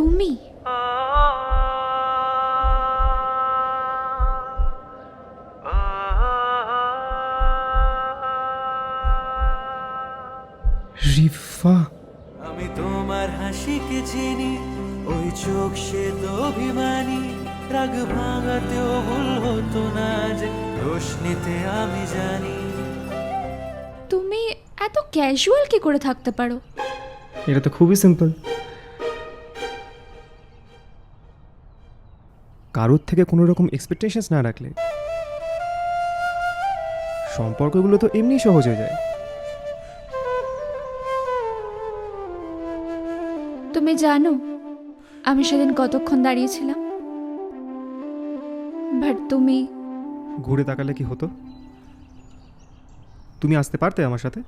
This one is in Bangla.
তুমি? রিফা, আমি তোমার হাসিকে চিনি, ওই চোখ সে তো অভিমানী, রাগ ভাঙাতেও ভুল হতো না যে দোষ নিতে আমি জানি। তুমি এত ক্যাজুয়াল কি করে থাকতে পারো? এটা তো খুবই সিম্পল। কারোর থেকে কোনো রকম এক্সপেকটেশনস না রাখলে সম্পর্কগুলো তো এমনি সহজ হয়ে যায়। তুমি জানো আমি সেদিন কতক্ষণ দাঁড়িয়েছিলাম, বাট তুমি ঘুরে তাকালে কি হতো? তুমি আসতে পারতে আমার সাথে?